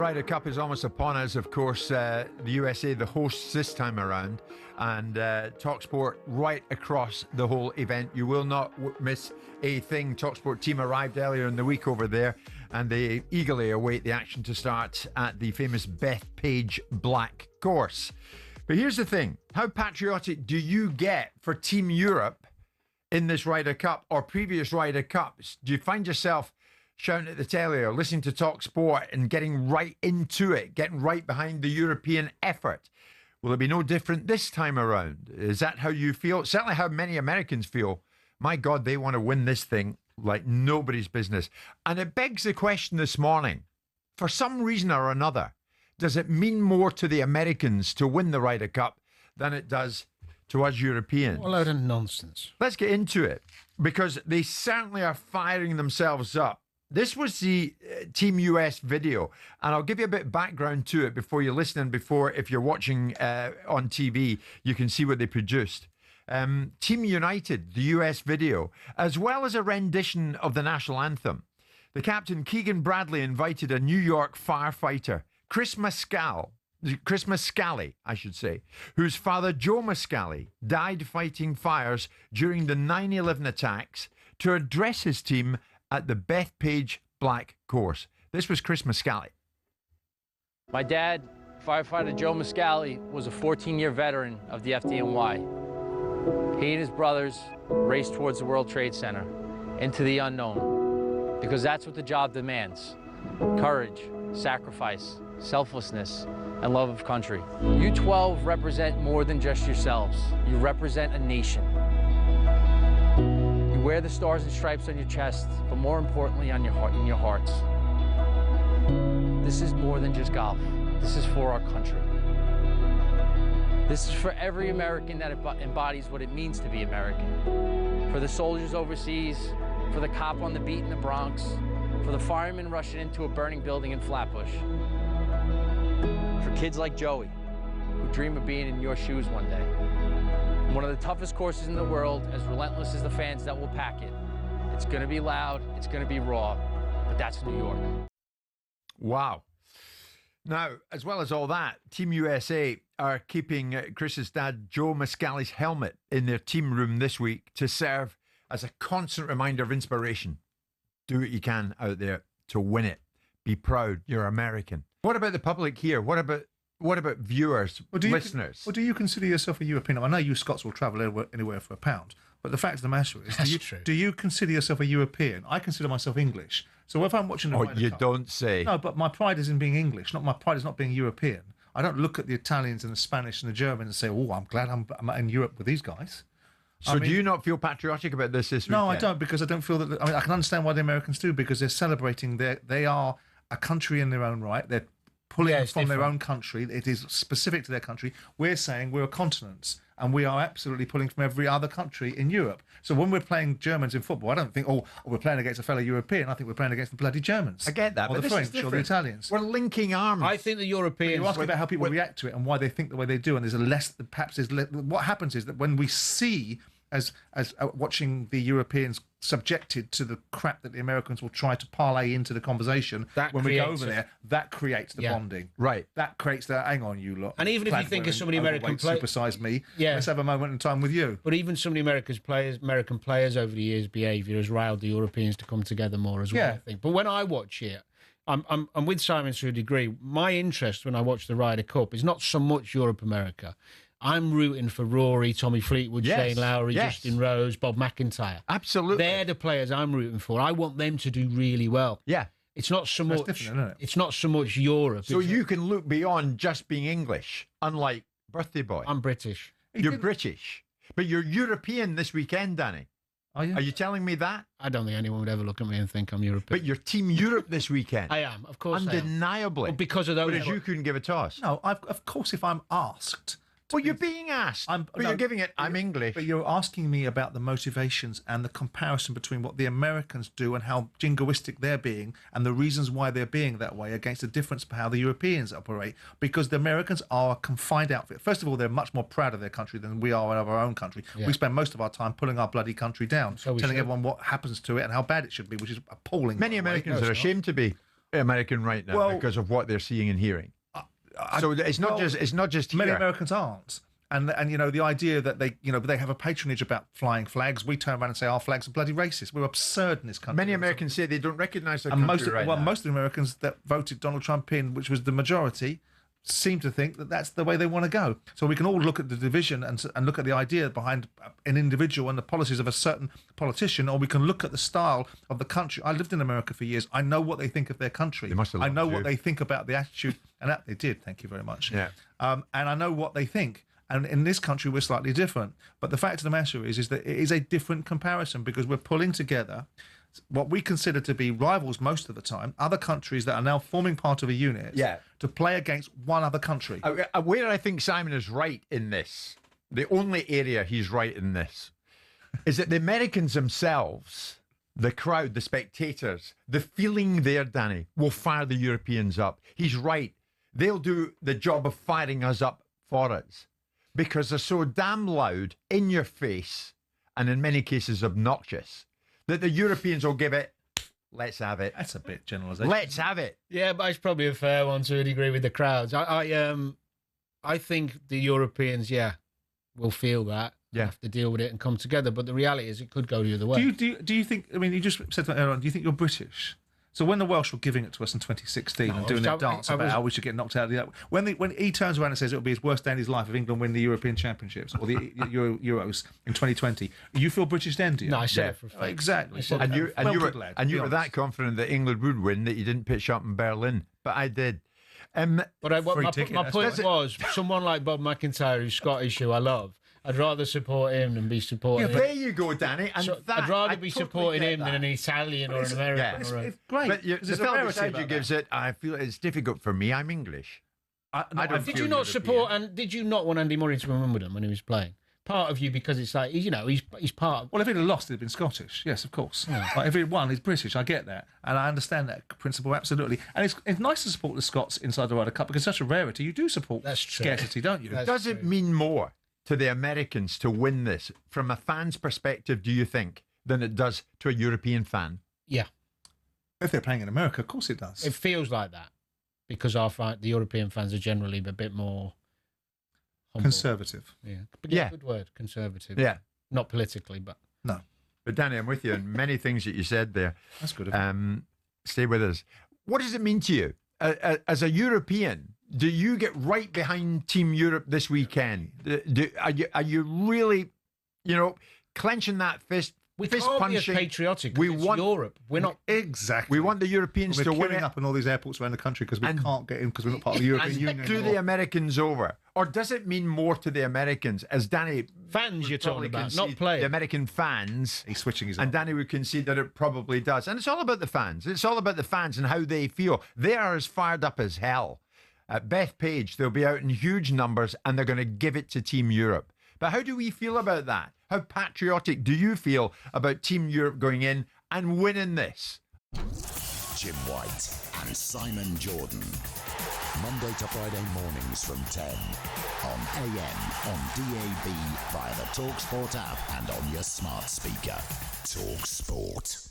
Ryder Cup is almost upon us, of course. The USA, the hosts this time around, and TalkSport right across the whole event. You will not miss a thing. TalkSport team arrived earlier in the week over there, and they eagerly await the action to start at the famous Bethpage Black course. But here's the thing. How patriotic do you get for Team Europe in this Ryder Cup or previous Ryder Cups? Do you find yourself shouting at the telly or listening to Talk Sport and getting right into it, getting right behind the European effort? Will it be no different this time around? Is that how you feel? Certainly how many Americans feel. My God, they want to win this thing like nobody's business. And it begs the question this morning, for some reason or another, does it mean more to the Americans to win the Ryder Cup than it does to us Europeans? What a load of nonsense. Let's get into it, because they certainly are firing themselves up. This was the Team US video, and I'll give you a bit of background to it before you listen and before, if you're watching on TV, you can see what they produced. Team United, the US video, as well as a rendition of the national anthem. The captain, Keegan Bradley, invited a New York firefighter, Chris Mascali, I should say, whose father, Joe Mascali, died fighting fires during the 9/11 attacks, to address his team at the Bethpage Black course. This was Chris Mascali. My dad, firefighter Joe Mascali, was a 14-year veteran of the FDNY. He and his brothers raced towards the World Trade Center into the unknown, because that's what the job demands: courage, sacrifice, selflessness, and love of country. You 12 represent more than just yourselves. You represent a nation. You wear the stars and stripes on your chest, but more importantly on your heart, in your hearts. This is more than just golf. This is for our country. This is for every American that embodies what it means to be American. For the soldiers overseas, for the cop on the beat in the Bronx, for the fireman rushing into a burning building in Flatbush. For kids like Joey, who dream of being in your shoes one day. One of the toughest courses in the world, as relentless as the fans that will pack it. It's going to be loud, it's going to be raw, but that's New York. Wow. Now, as well as all that, Team USA are keeping Chris's dad, Joe Mascali's helmet in their team room this week to serve as a constant reminder of inspiration. Do what you can out there to win it. Be proud. You're American. What about the public here? What about viewers, listeners? Do you consider yourself a European? I know you Scots will travel anywhere for £1, but the fact of the matter is, do you consider yourself a European? I consider myself English. So if I'm watching the Ryder Cup, don't say. No, but my pride is in being English. My pride is not being European. I don't look at the Italians and the Spanish and the Germans and say, "Oh, I'm glad I'm in Europe with these guys." So do you not feel patriotic about this weekend? No, I don't, because I don't feel that. I mean, I can understand why the Americans do, because they're celebrating. They are a country in their own right. They're pulling from their own country. It is specific to their country. We're saying we're a continent, and we are absolutely pulling from every other country in Europe. So when we're playing Germans in football, I don't think, we're playing against a fellow European. I think we're playing against the bloody Germans. I get that, or but the French or the Italians. We're linking arms. I think the Europeans... You're asking about how people react to it and why they think the way they do, and what happens is that when we see... As watching the Europeans subjected to the crap that the Americans will try to parlay into the conversation, when we go over there, that creates the bonding. Right. That creates the, hang on, you lot. And even if you think of some of the American players... Supersize me, let's have a moment in time with you. But even some of the American players over the years' behaviour has riled the Europeans to come together more as well, I think. But when I watch it, I'm with Simon to a degree. My interest when I watch the Ryder Cup is not so much Europe-America. I'm rooting for Rory, Tommy Fleetwood, Shane Lowry, Justin Rose, Bob McIntyre. Absolutely. They're the players I'm rooting for. I want them to do really well. Yeah. It's not so much. Different, isn't it? It's not so much Europe. So you can look beyond just being English, unlike Birthday Boy. I'm British. You're British. But you're European this weekend, Danny. Are you? Are you telling me that? I don't think anyone would ever look at me and think I'm European. But you're Team Europe this weekend. I am, of course. Undeniably. Well, because of those. Whereas you couldn't give a toss. No, of course, if I'm asked. Well, you're being asked. You're giving it, I'm English. But you're asking me about the motivations and the comparison between what the Americans do and how jingoistic they're being and the reasons why they're being that way against the difference of how the Europeans operate. Because the Americans are a confined outfit. First of all, they're much more proud of their country than we are of our own country. Yeah. We spend most of our time pulling our bloody country down, telling everyone what happens to it and how bad it should be, which is appalling. Many Americans are ashamed to be. American right now because of what they're seeing and hearing. So it's not just many here. Americans aren't. And the idea that they have a patronage about flying flags. We turn around and say our flags are bloody racist. We're absurd in this country. Many Americans say they don't recognise their country most right now. most of the Americans that voted Donald Trump in, which was the majority, seem to think that that's the way they want to go. So we can all look at the division and look at the idea behind an individual and the policies of a certain politician, or we can look at the style of the country. I lived in America for years. I know what they think of their country. They must have I know loved what you. they think about the attitude, and that they did. Thank you very much. Yeah. And I know what they think. And in this country, we're slightly different. But the fact of the matter is that it is a different comparison because we're pulling together what we consider to be rivals most of the time, other countries that are now forming part of a unit to play against one other country. Where I think Simon is right in this, the only area he's right in this, is that the Americans themselves, the crowd, the spectators, the feeling there, Danny, will fire the Europeans up. He's right. They'll do the job of firing us up for us because they're so damn loud, in your face, and in many cases obnoxious, that the Europeans will give it, let's have it. That's a bit generalisation. Let's have it. Yeah, but it's probably a fair one to a degree with the crowds. I think the Europeans, will feel that. Have to deal with it and come together. But the reality is, it could go the other way. Do you think? I mean, you just said that earlier on. Do you think you're British? So when the Welsh were giving it to us in 2016 and doing their dance about how we should get knocked out of the when he turns around and says it'll be his worst day in his life if England win the European Championships or the Euros in 2020, you feel British then, do you? No, I said it for a fact. Exactly. And you were that confident that England would win that you didn't pitch up in Berlin, but I did. But my point was, someone like Bob McIntyre, who's Scottish, who I love, I'd rather support him than be supporting. There you go, Danny. And I'd rather be supporting him than an Italian or an American. It's great. But the fellow beside you gives it. I feel it's difficult for me. I'm English. Did you not support and did you not want Andy Murray to win Wimbledon when he was playing? Part of you because it's like he's part of. Well, if he'd have lost, he'd have been Scottish. Yes, of course. Yeah. Like if he'd won, he's British. I get that, and I understand that principle absolutely. And it's nice to support the Scots inside the Ryder Cup because it's such a rarity. You do support scarcity, don't you? Does it mean more to the Americans to win this from a fan's perspective, do you think, than it does to a European fan? Yeah. If they're playing in America, of course it does. It feels like that because the European fans are generally a bit more humble. Conservative. Yeah. But good word, conservative. Yeah. Not politically, but... No. But Danny, I'm with you on many things that you said there. That's good. Stay with us. What does it mean to you? As a European, do you get right behind Team Europe this weekend? Are you really, clenching that fist? We can't be as patriotic. We want Europe. We're not exactly. We want the Europeans to win it up in all these airports around the country because we can't get in because we're not part of the European Union. Do the Americans over, or does it mean more to the Americans? As Danny fans, you're talking about, not players. The American fans. He's switching his. And Danny would concede that it probably does, and it's all about the fans. It's all about the fans and how they feel. They are as fired up as hell. At Bethpage, they'll be out in huge numbers, and they're going to give it to Team Europe. But how do we feel about that? How patriotic do you feel about Team Europe going in and winning this? Jim White and Simon Jordan. Monday to Friday mornings from 10 on AM, on DAB, via the TalkSport app and on your smart speaker. TalkSport.